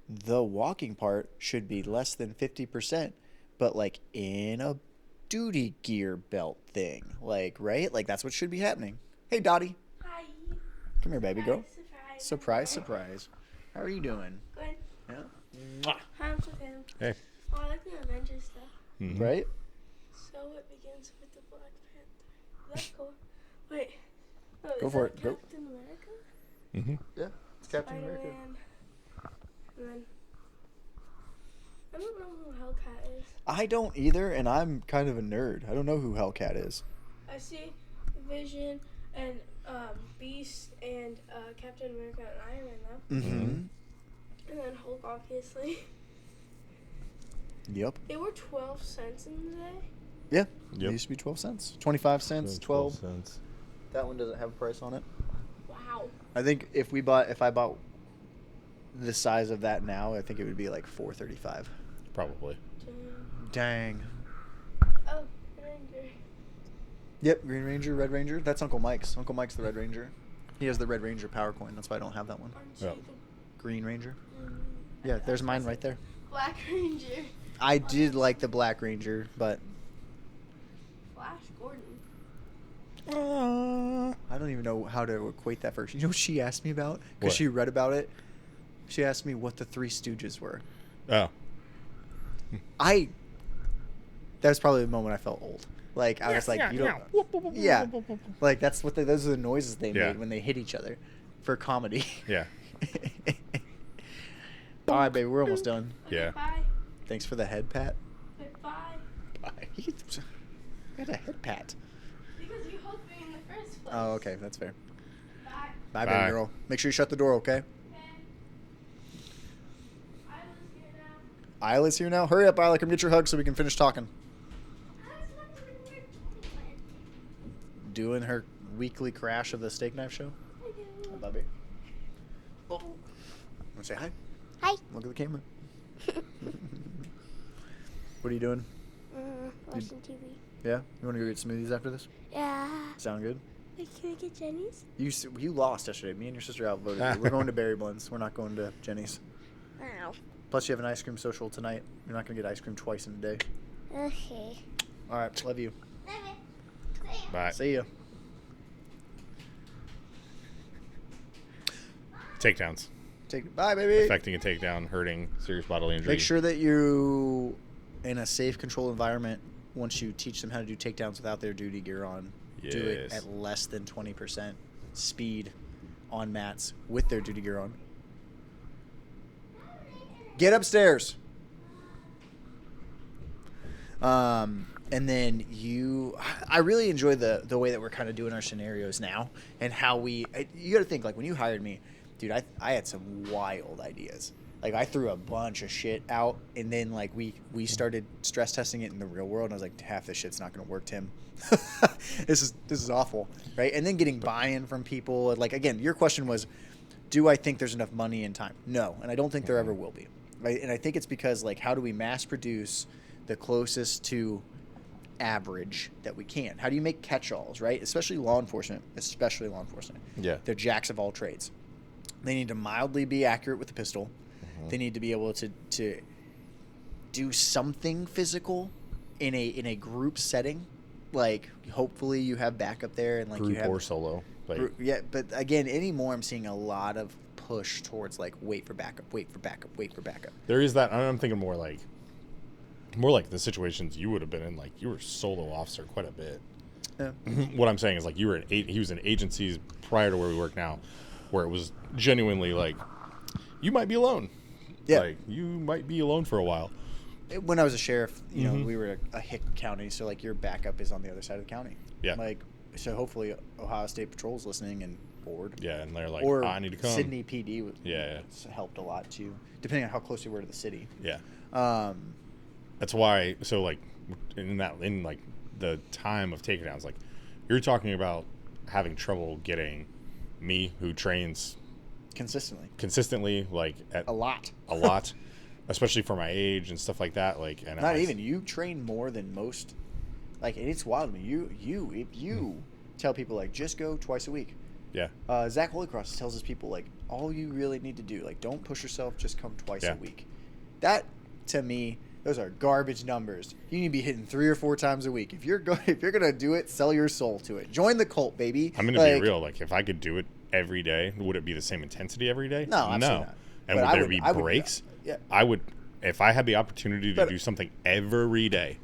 the walking part should be less than 50%, but like in a duty gear belt thing, like right, like that's what should be happening. Hey, Dottie. Hi. Come here, baby girl. Surprise. How are you doing? Good. Yeah. Hi, I'm Sophia. Hey. Oh, I like the Avenger stuff. Mm-hmm. Right? So it begins with the Black Panther. That's cool. Wait. Oh, Go for it. Go. Captain America? Mm-hmm. Yeah. It's Captain America. Spider-Man. And then I don't know who Hellcat is. I don't either, and I'm kind of a nerd. I don't know who Hellcat is. I see Vision and Beast and Captain America and Iron Man though. Mm-hmm. And then Hulk, obviously. Yep. They were 12 cents in the day. Yeah. Yep. It used to be 12 cents. 25 cents, 12. cents. That one doesn't have a price on it. Wow. I think if I bought the size of that now, I think it would be like $4.35. Probably. Dang. Oh, Ranger. Yep, Green Ranger, Red Ranger. That's Uncle Mike's. Uncle Mike's the Red Ranger. He has the Red Ranger power coin. That's why I don't have that one. Aren't you Yep. Green Ranger. the Yeah, there's mine right there. Black Ranger? I did like the Black Ranger, but Flash Gordon. I don't even know how to equate that first. You know what she asked me about? What? Because she read about it. She asked me what the Three Stooges were. Oh. That was probably the moment I felt old. Like I was like, you don't. Yeah. Like those are the noises they made when they hit each other, for comedy. Yeah. All right, baby, we're almost done. Okay, Yeah. Bye. Thanks for the head pat. Okay, bye. Bye. You got a head pat. Because you hooked me in the first place. Oh, okay, that's fair. Bye. Bye, Bye. baby girl. Make sure you shut the door, okay? Okay. Isla's here now. Isla's here now. Hurry up, Isla. Come get your hug so we can finish talking. Doing her weekly crash of the steak knife show. Hi, Bobby. Oh. Want to say hi? Hi. Look at the camera. What are you doing? Watching TV. Yeah? You want to go get smoothies after this? Yeah. Sound good? Wait, can we get Jenny's? You lost yesterday. Me and your sister outvoted you. We're going to Berry Blends. We're not going to Jenny's. Wow. Plus, you have an ice cream social tonight. You're not going to get ice cream twice in a day. Okay. All right. Love you. Bye. See ya. Takedowns. Bye, baby. Affecting a takedown, hurting, serious bodily injury. Make sure that you, in a safe, controlled environment, once you teach them how to do takedowns without their duty gear on, do it Yes. at less than 20% speed on mats with their duty gear on. Get upstairs. And then I really enjoy the way that we're kind of doing our scenarios now and how you got to think, like, when you hired me, dude, I had some wild ideas. Like, I threw a bunch of shit out, and then, like, we started stress testing it in the real world, and I was like, half this shit's not going to work, Tim. This is awful, right? And then getting buy-in from people. Like, again, your question was, do I think there's enough money and time? No, and I don't think there ever will be, right? And I think it's because, like, how do we mass produce the closest to average that we can? How do you make catch-alls, right? Especially law enforcement. Yeah. They're jacks of all trades. They need to mildly be accurate with the pistol. They need to be able to do something physical in a group setting. Like, hopefully you have backup there, and, like, Group you have or solo. Like, yeah, but again, anymore I'm seeing a lot of push towards, like, wait for backup. there is that. I'm thinking more like the situations you would have been in. Like, you were solo officer quite a bit. Yeah. What I'm saying is, like, he was in agencies prior to where we work now, where it was genuinely like, you might be alone. Yeah. Like, you might be alone for a while. When I was a sheriff, you know, we were a hick county, so, like, your backup is on the other side of the county. Yeah. Like, so hopefully Ohio State Patrol's listening and bored. Yeah, and they're like, Or I need to come. Sydney PD Yeah. helped a lot too, depending on how close you were to the city. Yeah. Um, That's why. So, like, in like the time of takedowns, like, you're talking about having trouble getting me, who trains consistently, like, at a lot, especially for my age and stuff like that. Like, and not even you train more than most. Like, and it's wild to me. If you tell people, like, just go twice a week. Yeah. Zach Holycross tells his people, like, all you really need to do, like, don't push yourself, just come twice a week. That, to me, those are garbage numbers. You need to be hitting 3 or 4 times a week. If you're gonna do it, sell your soul to it. Join the cult, baby. I'm gonna be real. Like, if I could do it every day, would it be the same intensity every day? No, absolutely not. And But would there be breaks? Yeah. I would, if I had the opportunity to do something every day,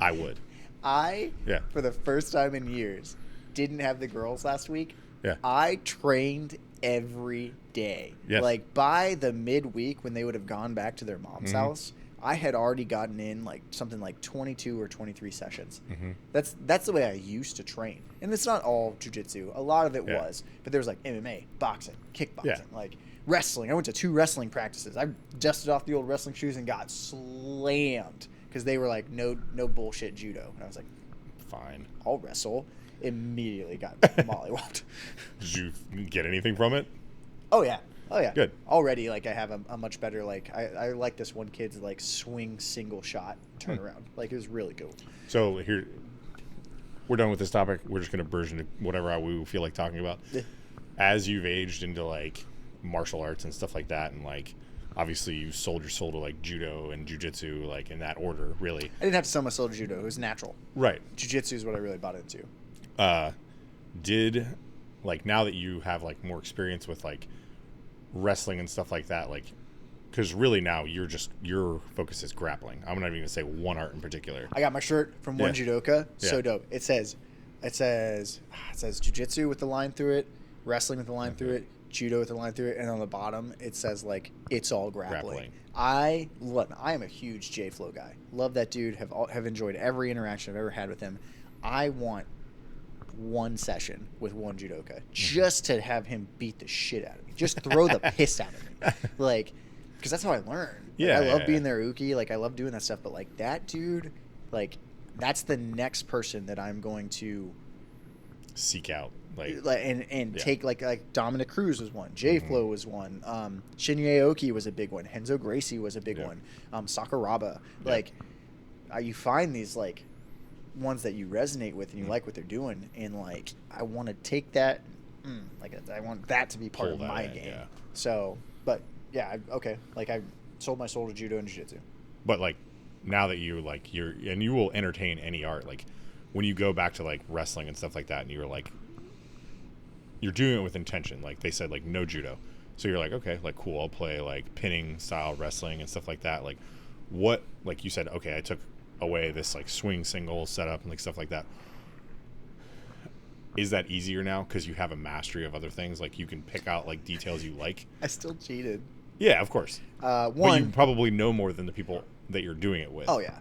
I would. For the first time in years, didn't have the girls last week. Yeah. I trained every day. Yes. Like, by the midweek when they would have gone back to their mom's house, I had already gotten in, like, something like 22 or 23 sessions. That's the way I used to train. And it's not all jiu-jitsu. A lot of it was. But there was, like, MMA, boxing, kickboxing, like, wrestling. I went to 2 wrestling practices. I dusted off the old wrestling shoes and got slammed because they were like, no bullshit judo. And I was like, Fine. I'll wrestle. Immediately got mollywopped. Did you get anything from it? Oh yeah. Good. Already, like, I have a much better, like, I like this one kid's, like, swing single shot turnaround. Like, it was really cool. So here, we're done with this topic. We're just gonna burst into whatever we feel like talking about. Yeah. As you've aged into, like, martial arts and stuff like that, and, like, obviously you sold your soul to, like, judo and jiu-jitsu, like, in that order, really. I didn't have to sell my soul to judo. It was natural. Right. Jiu-jitsu is what I really bought into. Did, like, now that you have, like, more experience with, like, wrestling and stuff like that, like, because really now your focus is grappling. I'm not even gonna say one art in particular. I got my shirt from one judoka. So Yeah. dope. It says jiu-jitsu with the line through it, wrestling with the line through it, judo with the line through it, and on the bottom it says, like, it's all grappling. I am a huge J-Flow guy. Love that dude. Have enjoyed every interaction I've ever had with him. I want one session with one judoka just to have him beat the shit out of me. Just throw the piss out of me. Like, because that's how I learn. Yeah. I love being their uki. Like, I love doing that stuff. But, like, that dude, like, that's the next person that I'm going to Seek out. Like take, like Dominic Cruz was one, J-Flow was one, Shinya Aoki was a big one, Henzo Gracie was a big one, Sakuraba. Like, you find these, like, ones that you resonate with and you like what they're doing, and like I want to take that, I want that to be part of my game. Yeah. So, but yeah, okay, like I sold my soul to judo and jiu-jitsu. But like now that you like and you will entertain any art, like when you go back to like wrestling and stuff like that, and you're like you're doing it with intention. Like they said, like no judo, so you're like, okay, like cool, I'll play like pinning style wrestling and stuff like that. Like what, like you said, okay, I took away this like swing single setup and like stuff like that. Is that easier now because you have a mastery of other things? Like you can pick out like details you like. I still cheated. Yeah, of course. But you probably know more than the people that you're doing it with. Oh yeah.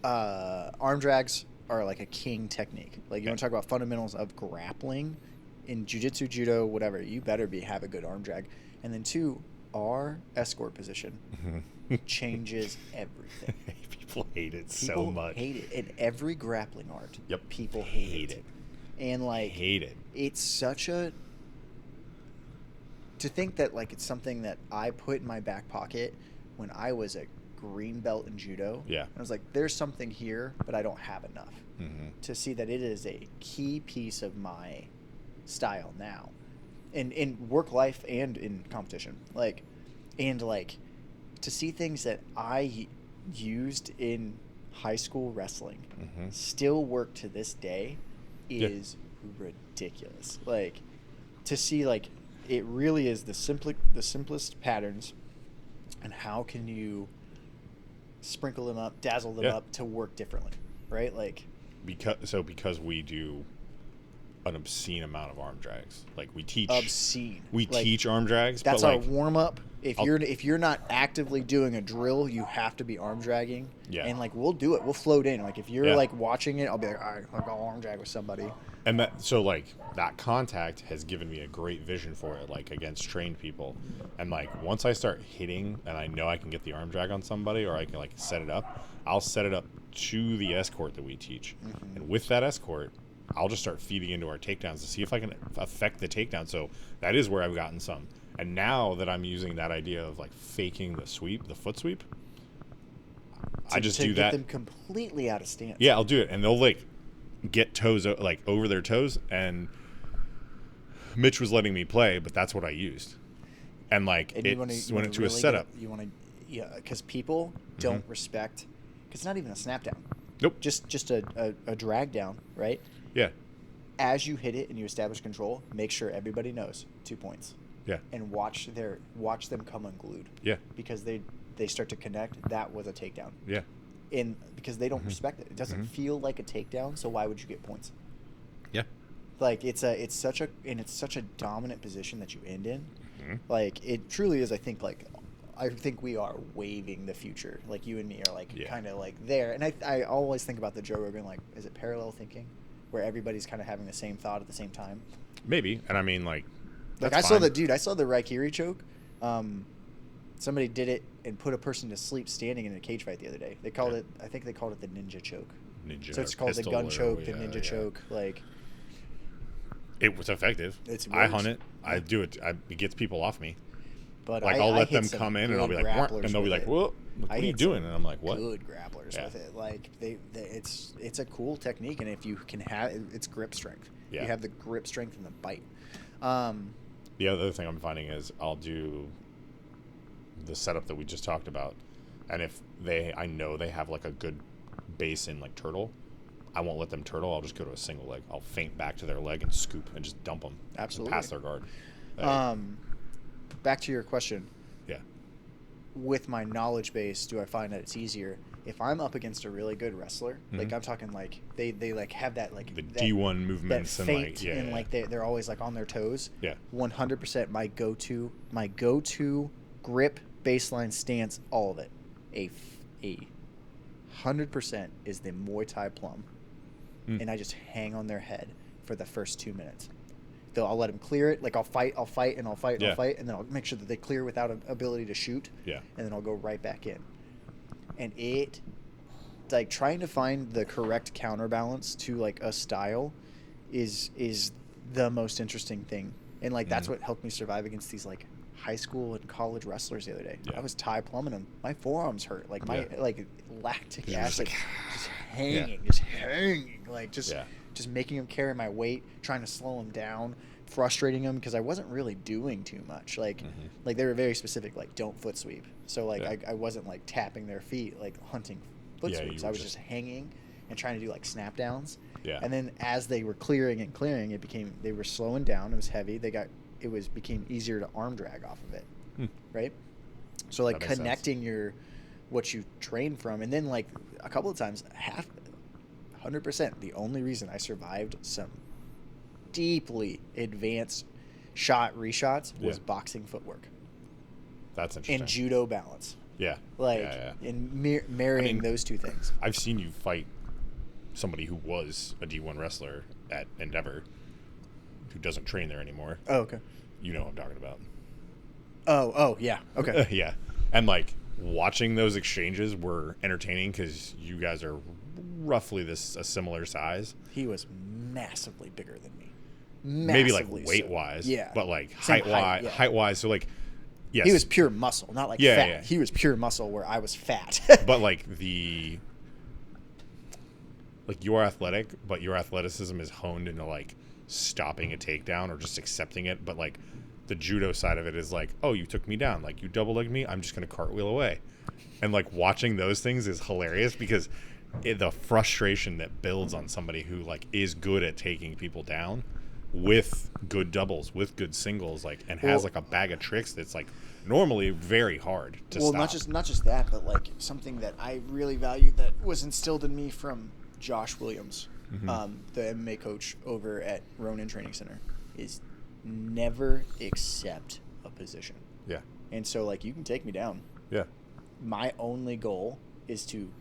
Arm drags are like a king technique. Like you want to talk about fundamentals of grappling in jiu-jitsu, judo, whatever. You better have a good arm drag. And then 2, our escort position changes everything. People hate it People so much. hate it in every grappling art. Yep. People hate it. And like Hate it. It's such a to think that like it's something that I put in my back pocket when I was a green belt in judo. Yeah. I was like, there's something here, but I don't have enough to see that it is a key piece of my style now, in work life and in competition. Like, and like to see things that I used in high school wrestling still work to this day is ridiculous. Like to see like it really is the simplest patterns, and how can you sprinkle them up, dazzle them up to work differently, right? Like because we do an obscene amount of arm drags. Like we teach obscene. We like, teach arm drags. That's but our like, warm up. If you're not actively doing a drill, you have to be arm dragging. Yeah. And like we'll do it. We'll float in. Like if you're like watching it, I'll be like, all right, I'll go arm drag with somebody. And that contact has given me a great vision for it, like against trained people. And like once I start hitting and I know I can get the arm drag on somebody, or I can like set it up, I'll set it up to the escort that we teach. And with that escort, I'll just start feeding into our takedowns to see if I can affect the takedown. So that is where I've gotten some. And now that I'm using that idea of like faking the sweep, the foot sweep, I just do that. To get them completely out of stance. Yeah, I'll do it. And they'll like get toes like over their toes. And Mitch was letting me play, but that's what I used. And like and when it's to a setup. Because people don't respect, because it's not even a snap down. Nope. Just a drag down, right? Yeah. As you hit it and you establish control, make sure everybody knows 2 points. Yeah. And watch them come unglued. Yeah. Because they start to connect. That was a takedown. Yeah. And because they don't respect it. It doesn't feel like a takedown, so why would you get points? Yeah. Like it's such a dominant position that you end in. Like it truly is. I think we are waving the future. Like you and me are like kind of like there. And I always think about the Joe Rogan, like, is it parallel thinking, where everybody's kind of having the same thought at the same time? Maybe. And I mean like I saw the Raikiri choke. Somebody did it and put a person to sleep standing in a cage fight the other day. They called it. I think they called it the ninja choke. So it's called the gun choke, the ninja choke. Like it was effective. I hunt it. I do it. It gets people off me. But like I'll let them come in and I'll be like, and they'll be like, "What? What are you doing?" And I'm like, "What?" Good grapplers with it. Like it's a cool technique, and if you can have it's grip strength. You have the grip strength and the bite. The other thing I'm finding is I'll do the setup that we just talked about, and if I know they have like a good base in like turtle, I won't let them turtle. I'll just go to a single leg. I'll feint back to their leg and scoop and just dump them. Absolutely. Past their guard. Back to your question. Yeah. With my knowledge base, do I find that it's easier if I'm up against a really good wrestler? Like I'm talking like they like have that like the D1 movements that feint and like they're always like on their toes. Yeah. 100% my go-to grip, baseline stance, all of it. A 100% is the Muay Thai plum, and I just hang on their head for the first 2 minutes. I'll let them clear it. Like I'll fight, and I'll fight, and then I'll make sure that they clear without an ability to shoot. Yeah. And then I'll go right back in. And it, like trying to find the correct counterbalance to like a style, is the most interesting thing. And like that's what helped me survive against these like high school and college wrestlers the other day. Yeah. I was Thai plumbing them. My forearms hurt. Like my like lactic You're just acid like, just hanging, like just making them carry my weight, trying to slow them down, frustrating them because I wasn't really doing too much. Like like they were very specific, like don't foot sweep. So like I wasn't like tapping their feet, like hunting foot sweeps. I was just hanging and trying to do like snap downs. Yeah. And then as they were clearing, it became, they were slowing down. It was heavy. Became easier to arm drag off of it. Right. So like connecting what you train from. And then like a couple of times, 100%, the only reason I survived some deeply advanced reshots was boxing footwork. That's interesting. And judo balance. Yeah. Like, and marrying those two things. I've seen you fight somebody who was a D1 wrestler at Endeavor who doesn't train there anymore. Oh, okay. You know what I'm talking about. Oh, yeah. Okay. Yeah. And like watching those exchanges were entertaining because you guys are roughly a similar size. He was massively bigger than me. Maybe like weight wise. Yeah. But like height wise. So like, yes. He was pure muscle, not like fat. Yeah. He was pure muscle where I was fat. But like you're athletic, but your athleticism is honed into like stopping a takedown or just accepting it. But like the judo side of it is like, oh, you took me down, like you double legged me, I'm just gonna cartwheel away. And like watching those things is hilarious because the frustration that builds on somebody who like is good at taking people down with good doubles, with good singles, like, and has like a bag of tricks that's like normally very hard to stop. Not just that, but like something that I really value that was instilled in me from Josh Williams, the MMA coach over at Ronin Training Center, is never accept a position. Yeah. And so like you can take me down. Yeah. My only goal is to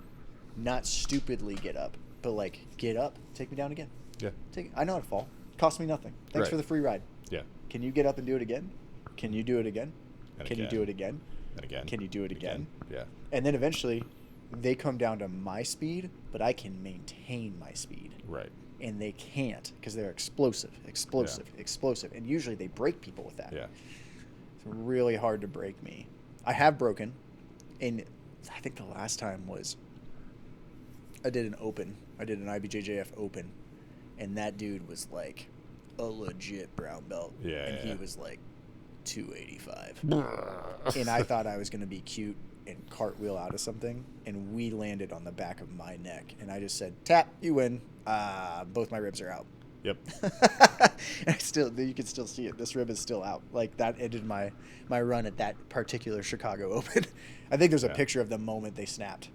not stupidly get up, but like get up, take me down again. Yeah. I know how to fall. Cost me nothing. Thanks for the free ride. Yeah. Can you get up and do it again? Can you do it again? And Can again. you do it again? And again. Can you do it again? Yeah. And then eventually they come down to my speed, but I can maintain my speed. Right. And they can't because they're explosive. And usually they break people with that. Yeah. It's really hard to break me. I have broken, and I think the last time was I did an open. I did an IBJJF open, and that dude was like a legit brown belt. Yeah. And he was like 285. And I thought I was going to be cute and cartwheel out of something, and we landed on the back of my neck, and I just said, tap, you win. Both my ribs are out. Yep. And you can still see it. This rib is still out. Like that ended my run at that particular Chicago Open. I think there's a picture of the moment they snapped.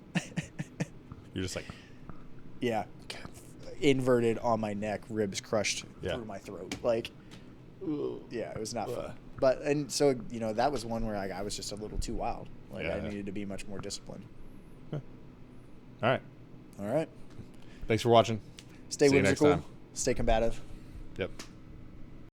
You're just like, yeah, inverted on my neck, ribs crushed through my throat. Like, yeah, it was not fun. But and so that was one where I was just a little too wild. Like I needed to be much more disciplined. All right. All right. Thanks for watching. Stay See you next whimsical. time. Stay combative. Yep.